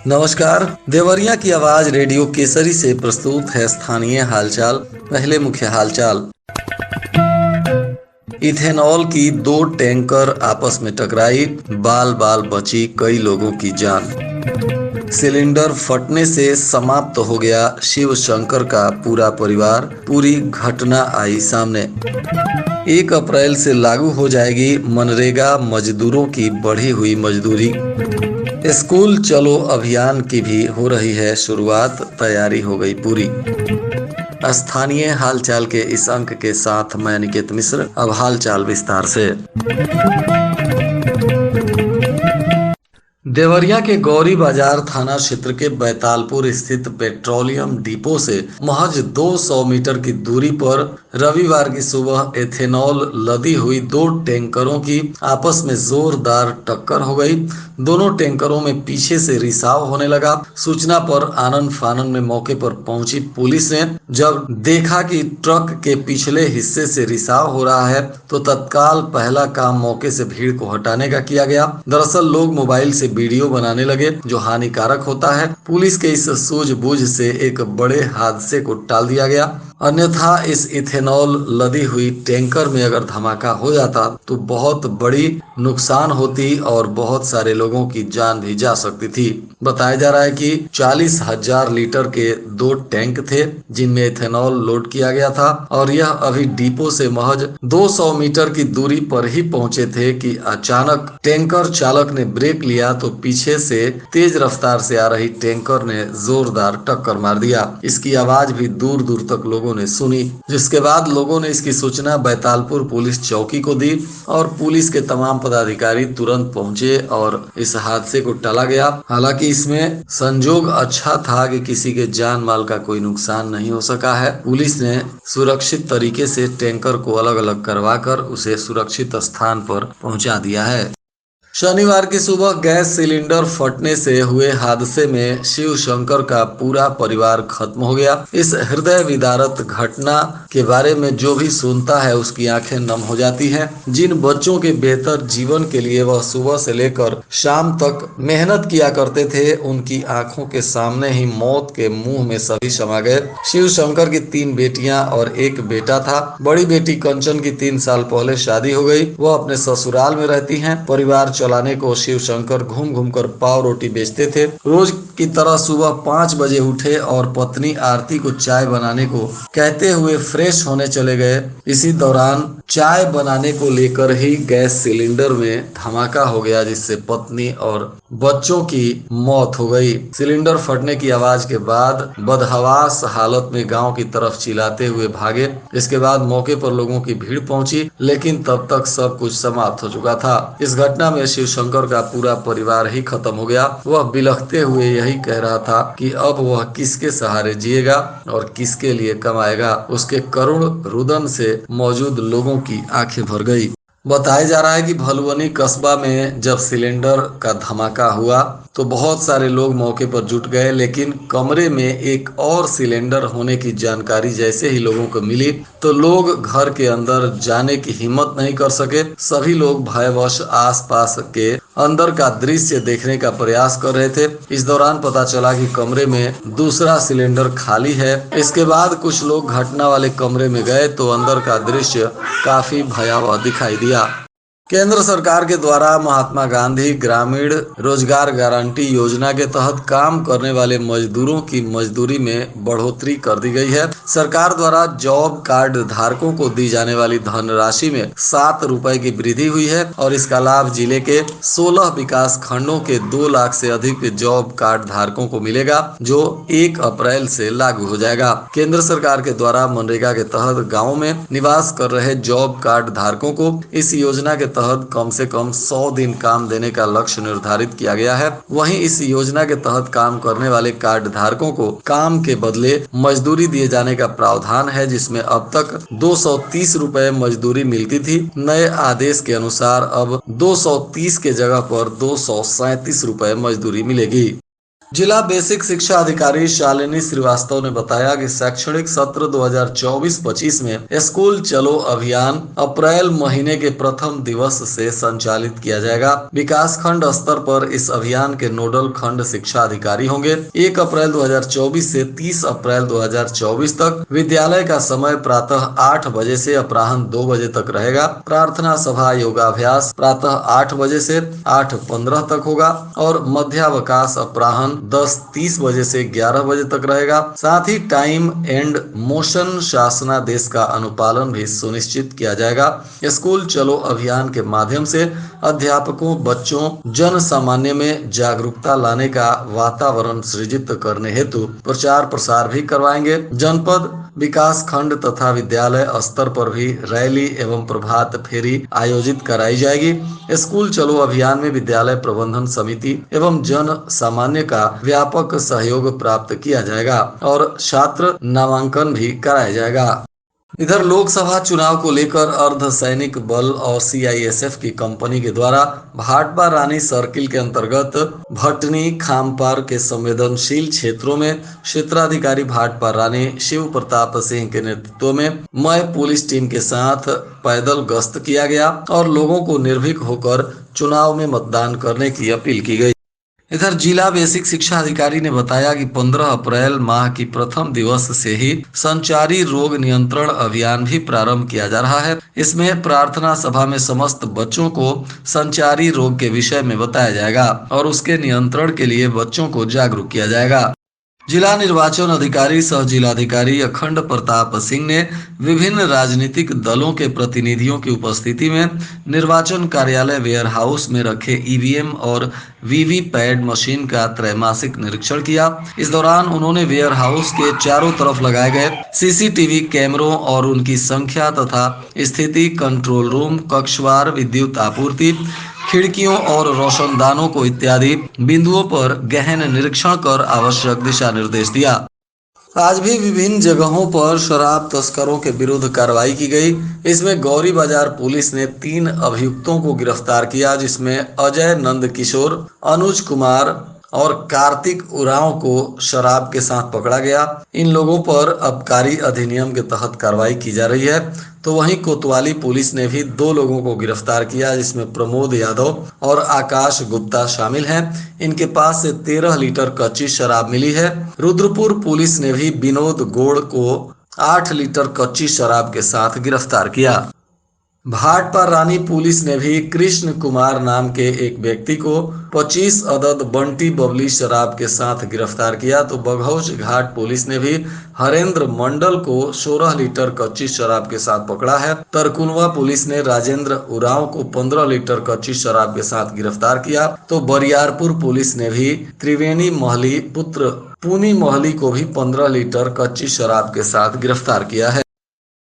नमस्कार। देवरिया की आवाज रेडियो केसरी से प्रस्तुत है स्थानीय हालचाल। पहले मुख्य हालचाल। इथेनॉल की 2 टैंकर आपस में टकराई, बाल बाल बची कई लोगों की जान। सिलेंडर फटने से समाप्त हो गया शिव शंकर का पूरा परिवार, पूरी घटना आई सामने। 1 अप्रैल से लागू हो जाएगी मनरेगा मजदूरों की बढ़ी हुई मजदूरी। स्कूल चलो अभियान की भी हो रही है शुरुआत, तैयारी हो गई पूरी। स्थानीय हालचाल के इस अंक के साथ मैं निकेत मिश्र। अब हालचाल विस्तार से। देवरिया के गौरी बाजार थाना क्षेत्र के बैतालपुर स्थित पेट्रोलियम डिपो से महज 200 मीटर की दूरी पर रविवार की सुबह एथेनॉल लदी हुई 2 टैंकरों की आपस में जोरदार टक्कर हो गई। दोनों टैंकरों में पीछे से रिसाव होने लगा। सूचना पर आनन फानन में मौके पर पहुंची पुलिस ने जब देखा कि ट्रक के पिछले हिस्से से रिसाव हो रहा है तो तत्काल पहला काम मौके से भीड़ को हटाने का किया गया। दरअसल लोग मोबाइल से वीडियो बनाने लगे जो हानिकारक होता है। पुलिस के इस सूझबूझ से एक बड़े हादसे को टाल दिया गया, अन्यथा इस इथेनॉल लदी हुई टैंकर में अगर धमाका हो जाता तो बहुत बड़ी नुकसान होती और बहुत सारे लोगों की जान भी जा सकती थी। बताया जा रहा है कि 40,000 लीटर के 2 टैंक थे जिनमें इथेनॉल लोड किया गया था और यह अभी डिपो से महज 200 मीटर की दूरी पर ही पहुंचे थे कि अचानक टैंकर चालक ने ब्रेक लिया तो पीछे से तेज रफ्तार से आ रही टैंकर ने जोरदार टक्कर मार दिया। इसकी आवाज भी दूर दूर तक लोगों ने सुनी, जिसके बाद लोगों ने इसकी सूचना बैतालपुर पुलिस चौकी को दी और पुलिस के तमाम पदाधिकारी तुरंत पहुंचे और इस हादसे को टाला गया। हालांकि इसमें संजोग अच्छा था कि किसी के जान माल का कोई नुकसान नहीं हो सका है। पुलिस ने सुरक्षित तरीके से टैंकर को अलग अलग करवाकर उसे सुरक्षित स्थान पर पहुंचा दिया है। शनिवार की सुबह गैस सिलेंडर फटने से हुए हादसे में शिव शंकर का पूरा परिवार खत्म हो गया। इस हृदय विदारक घटना के बारे में जो भी सुनता है उसकी आंखें नम हो जाती हैं। जिन बच्चों के बेहतर जीवन के लिए वह सुबह से लेकर शाम तक मेहनत किया करते थे, उनकी आंखों के सामने ही मौत के मुंह में सभी समा गए। शिव शंकर की 3 बेटियां और 1 बेटा था। बड़ी बेटी कंचन की 3 साल पहले शादी हो गई, वह अपने ससुराल में रहती हैं। परिवार चलाने को शिव शंकर घूम घूम कर पाव रोटी बेचते थे। रोज की तरह सुबह 5 बजे उठे और पत्नी आरती को चाय बनाने को कहते हुए फ्रेश होने चले गए। इसी दौरान चाय बनाने को लेकर ही गैस सिलेंडर में धमाका हो गया, जिससे पत्नी और बच्चों की मौत हो गई। सिलेंडर फटने की आवाज के बाद बदहवास हालत में गांव की तरफ चिल्लाते हुए भागे। इसके बाद मौके पर लोगों की भीड़ पहुंची, लेकिन तब तक सब कुछ समाप्त हो चुका था। इस घटना में शिव शंकर का पूरा परिवार ही खत्म हो गया। वह बिलखते हुए यही कह रहा था कि अब वह किसके सहारे जिएगा और किसके लिए कमाएगा। उसके करुण रुदन से मौजूद लोगों की आंखें भर गई। बताया जा रहा है कि भलुवनी कस्बा में जब सिलेंडर का धमाका हुआ तो बहुत सारे लोग मौके पर जुट गए, लेकिन कमरे में एक और सिलेंडर होने की जानकारी जैसे ही लोगों को मिली तो लोग घर के अंदर जाने की हिम्मत नहीं कर सके। सभी लोग भयवश आसपास के अंदर का दृश्य देखने का प्रयास कर रहे थे। इस दौरान पता चला कि कमरे में दूसरा सिलेंडर खाली है। इसके बाद कुछ लोग घटना वाले कमरे में गए तो अंदर का दृश्य काफी भयावह दिखाई दिया। केंद्र सरकार के द्वारा महात्मा गांधी ग्रामीण रोजगार गारंटी योजना के तहत काम करने वाले मजदूरों की मजदूरी में बढ़ोतरी कर दी गई है। सरकार द्वारा जॉब कार्ड धारकों को दी जाने वाली धनराशि में 7 रुपए की वृद्धि हुई है और इसका लाभ जिले के 16 विकास खंडों के 2 लाख से अधिक जॉब कार्ड धारकों को मिलेगा, जो 1 अप्रैल से लागू हो जाएगा। केंद्र सरकार के द्वारा मनरेगा के तहत गाँव में निवास कर रहे जॉब कार्ड धारकों को इस योजना के तहत कम से कम 100 दिन काम देने का लक्ष्य निर्धारित किया गया है। वहीं इस योजना के तहत काम करने वाले कार्ड धारकों को काम के बदले मजदूरी दिए जाने का प्रावधान है, जिसमें अब तक 230 रुपए मजदूरी मिलती थी। नए आदेश के अनुसार अब 230 के जगह पर 237 रुपए मजदूरी मिलेगी। जिला बेसिक शिक्षा अधिकारी शालिनी श्रीवास्तव ने बताया कि शैक्षणिक सत्र 2024-25 में स्कूल चलो अभियान अप्रैल महीने के प्रथम दिवस से संचालित किया जाएगा। विकास खंड स्तर पर इस अभियान के नोडल खंड शिक्षा अधिकारी होंगे। 1 अप्रैल 2024 से 30 अप्रैल 2024 तक विद्यालय का समय प्रातः 8 बजे से अपराह्न 2 बजे तक रहेगा। प्रार्थना सभा योगाभ्यास प्रातः 8 बजे से 8:15 तक होगा और मध्यावकाश अपराह्न 10:30 बजे से 11 बजे तक रहेगा। साथ ही टाइम एंड मोशन शासनादेश का अनुपालन भी सुनिश्चित किया जाएगा। स्कूल चलो अभियान के माध्यम से अध्यापकों, बच्चों, जन सामान्य में जागरूकता लाने का वातावरण सृजित करने हेतु प्रचार प्रसार भी करवाएंगे। जनपद, विकास खंड तथा विद्यालय स्तर पर भी रैली एवं प्रभात फेरी आयोजित कराई जाएगी। स्कूल चलो अभियान में विद्यालय प्रबंधन समिति एवं जन सामान्य का व्यापक सहयोग प्राप्त किया जाएगा और छात्र नामांकन भी कराया जाएगा। इधर लोकसभा चुनाव को लेकर अर्धसैनिक बल और सीआईएसएफ की कंपनी के द्वारा भाटपा रानी सर्किल के अंतर्गत भटनी, खामपार के संवेदनशील क्षेत्रों में क्षेत्राधिकारी भाटपा रानी शिव प्रताप सिंह के नेतृत्व में मय पुलिस टीम के साथ पैदल गश्त किया गया और लोगों को निर्भीक होकर चुनाव में मतदान करने की अपील की गई। इधर जिला बेसिक शिक्षा अधिकारी ने बताया कि 15 अप्रैल माह की प्रथम दिवस से ही संचारी रोग नियंत्रण अभियान भी प्रारंभ किया जा रहा है। इसमें प्रार्थना सभा में समस्त बच्चों को संचारी रोग के विषय में बताया जाएगा और उसके नियंत्रण के लिए बच्चों को जागरूक किया जाएगा। जिला निर्वाचन अधिकारी सह जिलाधिकारी अखंड प्रताप सिंह ने विभिन्न राजनीतिक दलों के प्रतिनिधियों की उपस्थिति में निर्वाचन कार्यालय वेयर हाउस में रखे ईवीएम और वीवीपैट मशीन का त्रैमासिक निरीक्षण किया। इस दौरान उन्होंने वेयर हाउस के चारों तरफ लगाए गए सीसीटीवी कैमरों और उनकी संख्या तथा स्थिति, कंट्रोल रूम, कक्षवार, विद्युत आपूर्ति, खिड़कियों और रोशनदानों को इत्यादि बिंदुओं पर गहन निरीक्षण कर आवश्यक दिशा निर्देश दिया। आज भी विभिन्न जगहों पर शराब तस्करों के विरुद्ध कार्रवाई की गई। इसमें गौरी बाजार पुलिस ने 3 अभियुक्तों को गिरफ्तार किया, जिसमें अजय नंद किशोर, अनुज कुमार और कार्तिक उरांव को शराब के साथ पकड़ा गया। इन लोगों पर आबकारी अधिनियम के तहत कार्रवाई की जा रही है। तो वहीं कोतवाली पुलिस ने भी 2 लोगों को गिरफ्तार किया, जिसमें प्रमोद यादव और आकाश गुप्ता शामिल हैं। इनके पास से 13 लीटर कच्ची शराब मिली है। रुद्रपुर पुलिस ने भी विनोद गोड़ को 8 लीटर कच्ची शराब के साथ गिरफ्तार किया। भाटपा रानी पुलिस ने भी कृष्ण कुमार नाम के एक व्यक्ति को 25 अदद बंटी बबली शराब के साथ गिरफ्तार किया। तो बघौच घाट पुलिस ने भी हरेंद्र मंडल को 16 लीटर कच्ची शराब के साथ पकड़ा है। तरकुनवा पुलिस ने राजेंद्र उरांव को 15 लीटर कच्ची शराब के साथ गिरफ्तार किया। तो बरियारपुर पुलिस ने भी त्रिवेणी महली पुत्र पूनी महली को भी 15 लीटर कच्ची शराब के साथ गिरफ्तार किया है।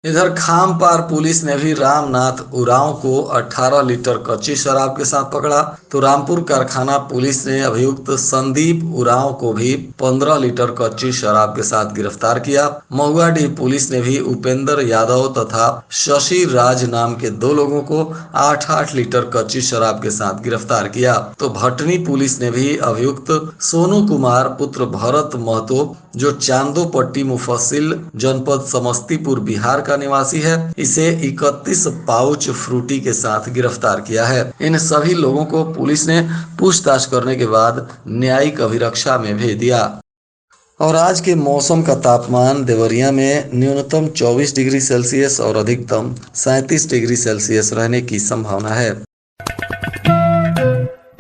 इधर खामपार पुलिस ने भी रामनाथ उरांव को 18 लीटर कच्ची शराब के साथ पकड़ा। तो रामपुर कारखाना पुलिस ने अभियुक्त संदीप उरांव को भी 15 लीटर कच्ची शराब के साथ गिरफ्तार किया। महुआडीह पुलिस ने भी उपेंद्र यादव तथा शशि राज नाम के 2 लोगों को 8-8 लीटर कच्ची शराब के साथ गिरफ्तार किया। तो भटनी पुलिस ने भी अभियुक्त सोनू कुमार पुत्र भरत महतो, जो चांदोपट्टी मुफस्सिल जनपद समस्तीपुर बिहार का निवासी है, इसे 31 पाउच फ्रूटी के साथ गिरफ्तार किया है। इन सभी लोगों को पुलिस ने पूछताछ करने के बाद न्यायिक अभिरक्षा में भेज दिया। और आज के मौसम का तापमान देवरिया में न्यूनतम 24 डिग्री सेल्सियस और अधिकतम 37 डिग्री सेल्सियस रहने की संभावना है।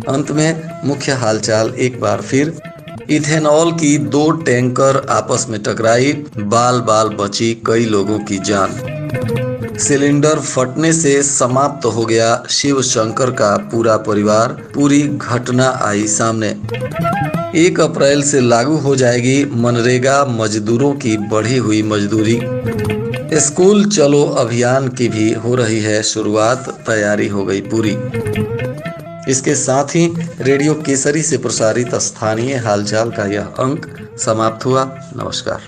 अंत में मुख्य हालचाल एक बार फिर। इथेनॉल की 2 टैंकर आपस में टकराई, बाल बाल बची कई लोगों की जान। सिलेंडर फटने से समाप्त हो गया शिव शंकर का पूरा परिवार, पूरी घटना आई सामने। 1 अप्रैल से लागू हो जाएगी मनरेगा मजदूरों की बढ़ी हुई मजदूरी। स्कूल चलो अभियान की भी हो रही है शुरुआत, तैयारी हो गई पूरी। इसके साथ ही रेडियो केसरी से प्रसारित स्थानीय हालचाल का यह अंक समाप्त हुआ। नमस्कार।